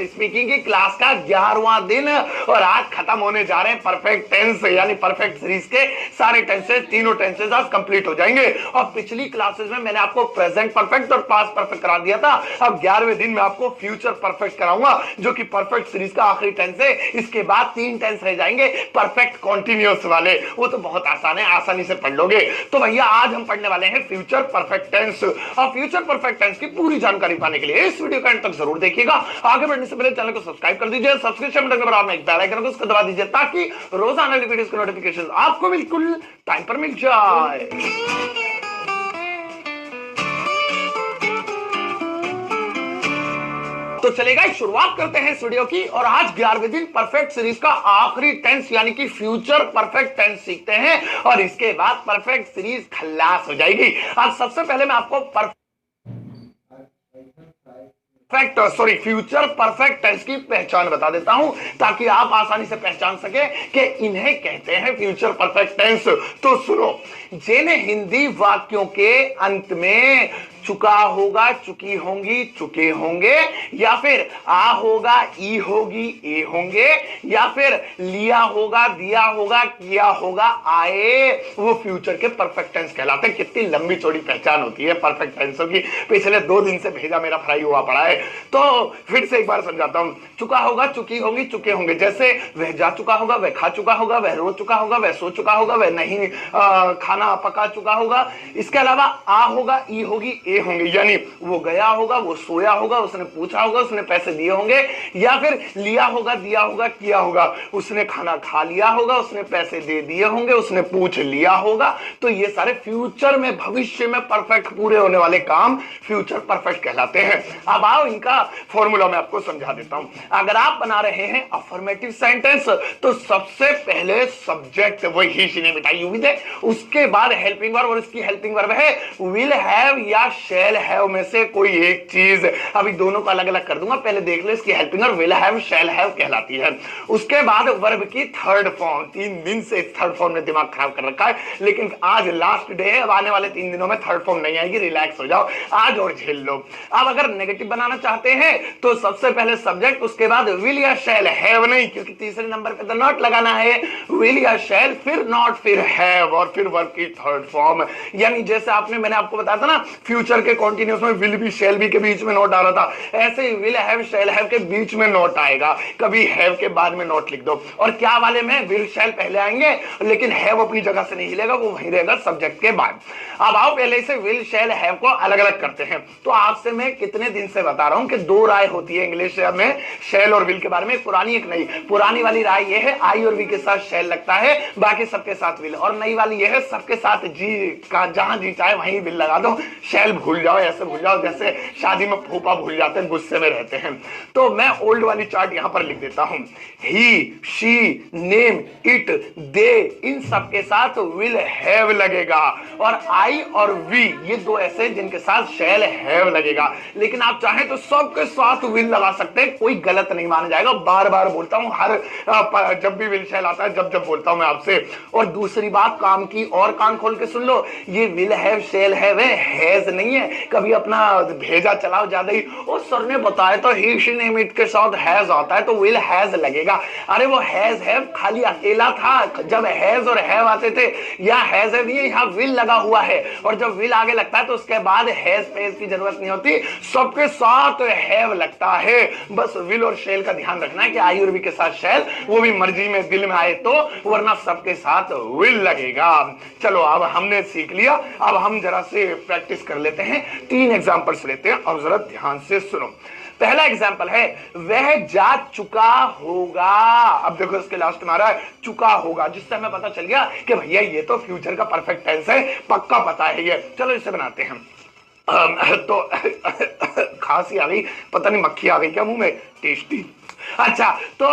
Speaking की class का 11वां दिन और आज खत्म होने जा रहे हैं परफेक्ट टेंस यानी परफेक्ट सीरीज के सारे टेंसेस, तीनों टेंसेस आज कंप्लीट हो जाएंगे। और पिछली क्लासेस में मैंने आपको प्रेजेंट परफेक्ट और पास्ट परफेक्ट करा दिया था। अब 11वें दिन में आपको फ्यूचर परफेक्ट कराऊंगा जो कि परफेक्ट सीरीज का आखिरी टेंस है। इसके बाद 3 टेंस रह जाएंगे परफेक्ट कॉन्टिन्यूअस वाले, वो तो बहुत आसान है, आसानी से पढ़ लोगे। तो भैया आज हम पढ़ने वाले हैं फ्यूचर परफेक्ट टेंस। और फ्यूचर परफेक्ट टेंस की पूरी जानकारी पाने के लिए इस वीडियो का अंत तक जरूर देखिएगा। आगे बढ़ने से पहले चैनल को सब्सक्राइब कर दीजिए, सब्सक्रिप्शन बटन के बराबर में एक बेल आइकन को उसको दबा दीजिए ताकि रोजाना वीडियोस के नोटिफिकेशन आपको बिल्कुल टाइम पर मिल जाए। तो चलेगा, शुरुआत करते हैं इस वीडियो की। और आज 11वें दिन परफेक्ट सीरीज का आखिरी टेंस यानी कि फ्यूचर परफेक्ट टेंस सीखते हैं और इसके बाद परफेक्ट सीरीज खल्लास हो जाएगी। आज सबसे पहले मैं आपको फ्यूचर परफेक्ट टेंस की पहचान बता देता हूं ताकि आप आसानी से पहचान सके कि इन्हें कहते हैं फ्यूचर परफेक्ट टेंस। तो सुनो, जिन हिंदी वाक्यों के अंत में चुका होगा, चुकी होंगी, चुके होंगे, या फिर आ होगा, ई होगी, ए होंगे, या फिर लिया होगा, दिया होगा, किया होगा, आए, वो फ्यूचर के परफेक्ट टेंस कहलाते हैं। कितनी लंबी चौड़ी पहचान होती है परफेक्ट टेंसों की। पिछले 2 दिन से भेजा मेरा फ्राई हुआ पड़ा है, तो फिर से एक बार समझाता हूं। चुका होगा, चुकी होंगी, चुके होंगे, जैसे वह जा चुका होगा, वह खा चुका होगा, वह रो चुका होगा, वह सो चुका होगा, वह नहीं खाना पका चुका होगा। इसके अलावा आ होगा, ई होगी, ए होंगे, यानी वो गया होगा, वो सोया होगा, उसने पूछा होगा, उसने पैसे दिए होंगे, या फिर लिया होगा, दिया होगा, किया होगा, उसने खाना खा लिया होगा, उसने पैसे दे दिए होंगे, उसने पूछ लिया होगा। तो ये सारे फ्यूचर में, भविष्य में परफेक्ट पूरे होने वाले काम फ्यूचर परफेक्ट कहलाते हैं। अब आओ इनका फॉर्मूला मैं आपको समझा देता हूं। अगर आप बना रहे हैं अफर्मेटिव सेंटेंस तो सबसे पहले सब्जेक्ट वही ने मिटाई हुई है, उसके बाद हेल्पिंग वर्ब, और इसकी हेल्पिंग वर्ब है विल हैव या शैल हैव में से कोई एक चीज। अभी दोनों को अलग अलग कर दूंगा, पहले देख लो। इसकी helping verb will have, shall have कहलाती है। उसके बाद वर्ब की थर्ड फॉर्म, 3 दिन से इस थर्ड फॉर्म ने दिमाग खराब कर रखा है, लेकिन आज लास्ट डे है। अब आने वाले 3 दिनों में थर्ड फॉर्म नहीं आएगी, रिलैक्स हो जाओ आज और झेल लो। अब अगर नेगेटिव बनाना चाहते हैं तो सबसे पहले सब्जेक्ट, उसके बाद विल या शैल, हैव नहीं, क्योंकि तीसरे नंबर पे तो नॉट लगाना है। विल या शैल, फिर नॉट, फिर हैव, और फिर वर्ब की थर्ड फॉर्म। यानी जैसे मैंने आपको बताया था ना, फ्यूचर के कॉन्टिन्यूअस में विल भी शैल भी के बीच में नॉट आ रहा था, ऐसे he will have, shall have के बीच में नॉट आएगा। कभी हैव के बाद में नॉट लिख दो। और क्या वाले में विल शैल पहले आएंगे, लेकिन हैव अपनी जगह से नहीं हिलेगा, वो वहीं रहेगा सब्जेक्ट के बाद। अब आओ पहले से विल शैल हैव को अलग अलग करते हैं। तो आपसे मैं कितने दिन से बता रहा हूं कि 2 राय होती है इंग्लिश में शैल और विल के बारे में, एक पुरानी एक नई। पुरानी वाली राय ये है आई और वी के साथ शैल लगता है, बाकी सबके साथ विल। और नई वाली ये है सबके साथ जी का, जहां जी चाहे वहीं विल लगा दो, शैल भूल जाओ, ऐसे भूल जाओ जैसे शादी में फूफा भूल जाते हैं, गुस्से में रहते हैं। तो मैं ओल्ड वाली चार्ट यहां पर लिख देता हूं। ही, शी, नेम, इट, दे, इन सब के साथ विल हैव लगेगा। और आई और वी, ये 2 ऐसे जिनके साथ शैल हैव लगेगा। लेकिन आप चाहें तो सबके साथ विल लगा सकते हैं, कोई गलत नहीं माना जाएगा। बार बार बोलता हूं, हर जब भी विल शैल आता है, जब जब बोलता हूं मैं आपसे। और दूसरी बात, काम की और कान खोल के सुन लो, ये विल हैव, शैल हैव है, हैज नहीं है। कभी अपना भेजा चलाओ ज्यादा ही, और सर ने बताया तो ही, शी, नेम, इट के साथ हैज आता है तो विल हैज लगेगा। अरे वो हैज हैव खाली अकेला था जब हैज और हैव आते थे, या हैज है नहीं, यहां विल लगा हुआ है। और जब विल आगे लगता है तो उसके बाद हैज पेज की जरूरत नहीं होती, सबके साथ हैव लगता है। बस विल और शैल का ध्यान रखना है कि आई और वी के साथ शैल, वो भी मर्जी में दिल में आए तो, वरना सबके साथ विल लगेगा। चलो अब हमने सीख लिया, अब हम जरा से प्रैक्टिस कर लेते हैं। 3 एग्जांपल्स लेते हैं और जरा ध्यान से सुनो। पहला एग्जांपल है वह जा चुका होगा। अब देखो इसके लास्ट में आ रहा है चुका होगा, जिससे हमें पता चल गया कि भैया ये तो फ्यूचर का परफेक्ट टेंस है, पक्का पता है ये। चलो इसे बनाते हैं। तो खांसी आ गई, पता नहीं मक्खी आ गई क्या मुंह में, टेस्टी। अच्छा, तो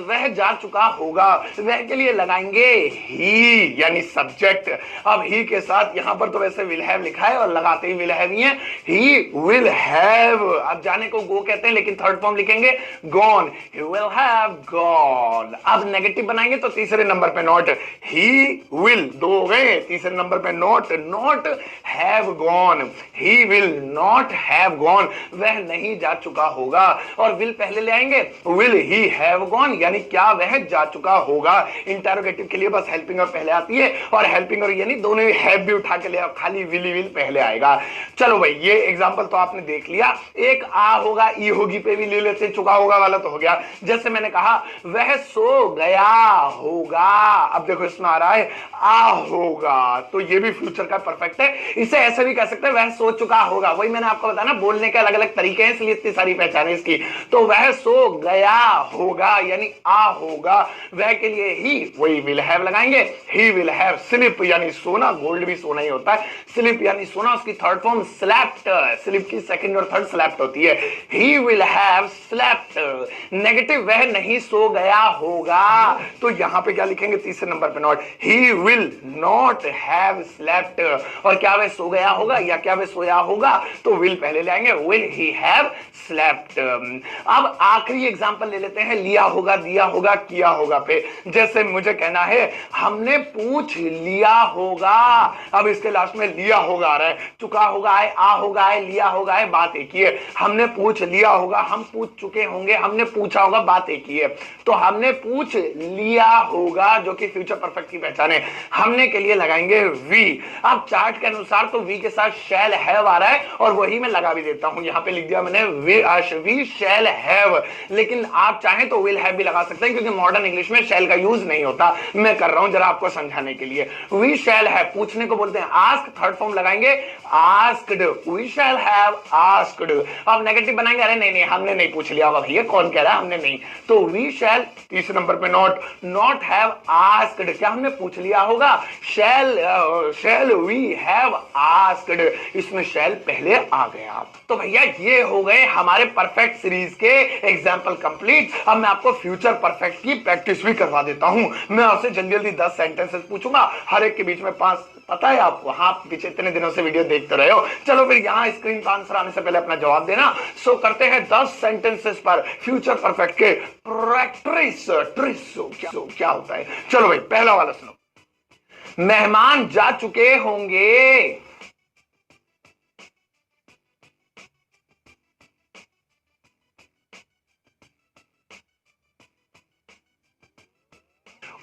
वह जा चुका होगा, वह के लिए लगाएंगे ही यानी सब्जेक्ट। अब ही के साथ यहां पर तो वैसे विल हैव लिखा है और लगाते ही विल हैव ही है, ही विल हैव। अब जाने को गो कहते हैं लेकिन थर्ड फॉर्म लिखेंगे gone, he will have gone. अब नेगेटिव बनाएंगे तो तीसरे नंबर पे नॉट, ही विल, दो हो गए, तीसरे नंबर पे not, not have gone, he will not have gone, वह नहीं जा चुका होगा। और विल पहले ले आएंगे, विल ही हैव गॉन यानी क्या वह जा चुका होगा। इंटरोगेटिव के लिए बस हेल्पिंग और पहले आती है, और हेल्पिंग और यानी दोनों ही हैव भी उठा के ले, खाली विल पहले आएगा। चलो भाई, ये एग्जांपल तो आपने देख लिया। एक आ होगा, ई होगी पे भी ले लेते, चुका होगा वाला तो हो गया। जैसे मैंने कहा वह सो गया होगा, अब देखो इसमें आ रहा है आ होगा, तो ये भी फ्यूचर का परफेक्ट है। इसे ऐसे भी कह सकते हैं वह सो चुका होगा, वही मैंने आपको बताया ना, बोलने के अलग अलग तरीके हैं इसलिए इतनी सारी पहचान है इसकी। तो वह सो गया होगा यानी आ होगा, वह के लिए ही वही विल हैव लगाएंगे, ही विल हैव स्लिप यानी सोना, गोल्ड भी सोना ही होता है, स्लिप यानी सोना, उसकी थर्ड फॉर्म स्लैप्ट, स्लिप की सेकंड और थर्ड स्लैप्ट होती है, he will have slept. Negative वह नहीं सो गया होगा, तो यहां पे क्या लिखेंगे तीसरे नंबर पे not, he will not have slept. और क्या वह सो गया होगा या क्या वह सोया होगा, तो विल पहले ले आएंगे, विल ही हैव स्लैप्ट। अब आखिरी एग्जांपल ले लेते हैं लिया होगा, दिया होगा, किया होगा पे। जैसे मुझे कहना है हमने पूछ लिया होगा, अब इसके लास्ट में लिया होगा आ रहा है, चुका होगा है, आ होगा है, लिया होगा है, बात एक ही है। हमने पूछ लिया होगा, हम पूछ चुके होंगे, हमने पूछा होगा, बात एक ही है। तो हमने पूछ लिया होगा जो कि फ्यूचर परफेक्ट की पहचान है, हमने के लिए लगाएंगे वी। अब चार्ट के अनुसार तो वी के साथ शैल हैव आ रहा है और वही मैं लगा भी देता हूं, यहां पे लिख दिया मैंने वी शैल हैव, लेकिन आप चाहें तो विल हैव भी लगा सकते हैं क्योंकि मॉडर्न इंग्लिश में शैल का यूज नहीं होता, मैं कर रहा हूं जरा आपको समझाने के लिए। वी शैल हैव पूछने को बोलते हैं आस्क, थर्ड फॉर्म लगाएंगे asked, we shall have asked. अब नेगेटिव बनाएंगे, अरे नहीं नहीं हमने नहीं पूछ लिया होगा भैया, कौन कह रहा है हमने नहीं, तो वी शैल तीसरे नंबर पे नॉट, नॉट हैव आस्क्ड, क्या हमने पूछ लिया होगा, शैल वी हैव आस्क्ड, इसमें शैल पहले आ गया। तो भैया ये हो गए हमारे परफेक्ट सीरीज के एग्जांपल कंप्लीट। अब मैं आपको फ्यूचर परफेक्ट की प्रैक्टिस भी करवा देता हूं। मैं आपसे जल्दी जल्दी 10 सेंटेंसेस पूछूंगा, हर एक के बीच में 5, पता है आपको, हाँ पीछे इतने दिनों से वीडियो देखते रहे हो। चलो फिर यहां स्क्रीन पर आंसर आने से पहले अपना जवाब देना। सो करते हैं 10 सेंटेंसेस पर फ्यूचर परफेक्ट के प्रैक्टिस। क्या होता है, चलो भाई पहला वाला सुनो। मेहमान जा चुके होंगे,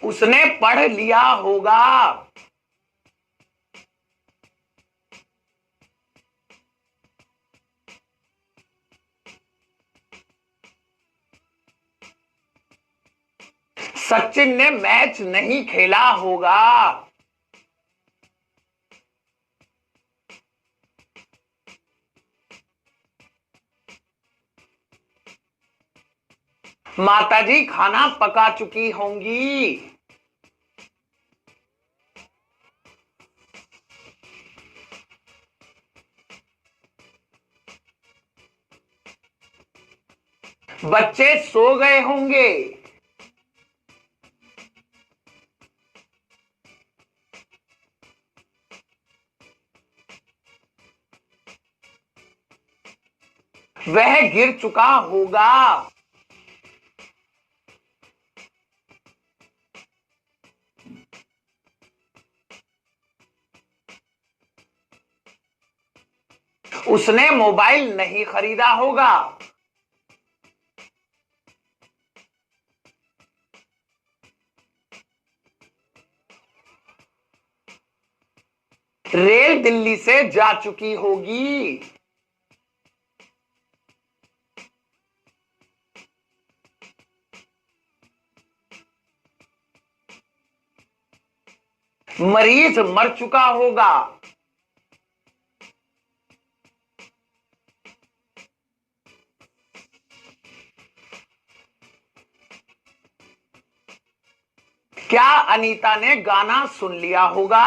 उसने पढ़ लिया होगा, सचिन ने मैच नहीं खेला होगा, माताजी खाना पका चुकी होंगी, बच्चे सो गए होंगे, वह गिर चुका होगा, उसने मोबाइल नहीं खरीदा होगा, रेल दिल्ली से जा चुकी होगी, मरीज मर चुका होगा, क्या अनीता ने गाना सुन लिया होगा,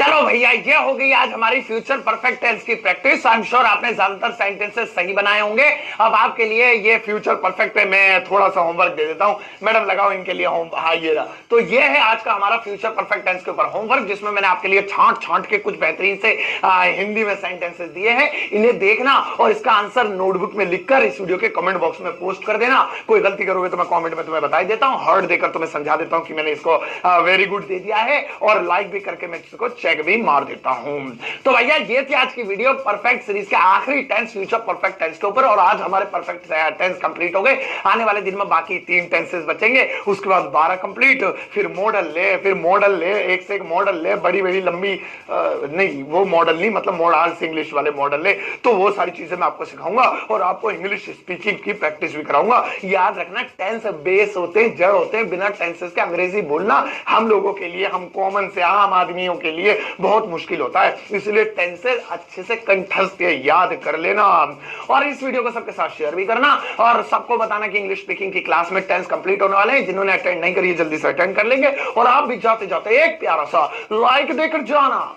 चलो भैया, ये हो गई आज हमारी फ्यूचर परफेक्ट टेंस की प्रैक्टिस। आई एम श्योर आपने ज्यादातर सेंटेंसेस सही बनाए होंगे। अब आपके लिए ये फ्यूचर परफेक्ट पे मैं थोड़ा सा होमवर्क दे देता हूं। मैडम लगाओ इनके लिए हाँ ये रहा। तो ये है आज का हमारा फ्यूचर परफेक्ट टेंस के ऊपर होमवर्क, जिसमें मैंने आपके लिए छांट छांट के कुछ बेहतरीन से हिंदी में सेंटेंसेस दिए हैं। इन्हें देखना और इसका आंसर नोटबुक में लिखकर इस वीडियो के कमेंट बॉक्स में पोस्ट कर देना। कोई गलती करोगे तो मैं कमेंट में तुम्हें बता देता हूं, हार्ड देकर तुम्हें समझा देता हूं कि मैंने इसको वेरी गुड दे दिया है, और लाइक भी करके मैं इसको चेक भी मार देता हूं। तो भैया ये थी आज की वीडियो परफेक्ट सीरीज के आखिरी टेंस, फ्यूचर परफेक्ट टेंस के ऊपर, और आज हमारे परफेक्ट टेंस कंप्लीट हो गए। आने वाले दिन में बाकी 3 टेंसेस बचेंगे, उसके बाद 12 कंप्लीट, फिर मॉडल ले, फिर मॉडल ले, एक से एक मॉडल ले, बड़ी बड़ी लंबी नहीं वो मॉडल नहीं, मतलब मॉडल इंग्लिश वाले मॉडल ले। तो वो सारी चीजें मैं आपको सिखाऊंगा और आपको इंग्लिश स्पीकिंग की प्रैक्टिस भी कराऊंगा। याद रखना, टेंस बेस होते हैं, जड़ होते हैं। बिना टेंसेस के अंग्रेजी बोलना हम लोगों के लिए, हम कॉमन से आम आदमियों के लिए बहुत मुश्किल होता है। इसलिए टेंसेस अच्छे से कंठस्थ याद कर लेना, और इस वीडियो को सबके साथ शेयर भी करना, और सबको बताना कि इंग्लिश स्पीकिंग की क्लास में टेंस कंप्लीट होने वाले हैं। जिन्होंने अटेंड नहीं करी जल्दी से अटेंड कर लेंगे, और आप भी जाते जाते एक प्यारा सा लाइक देकर जाना।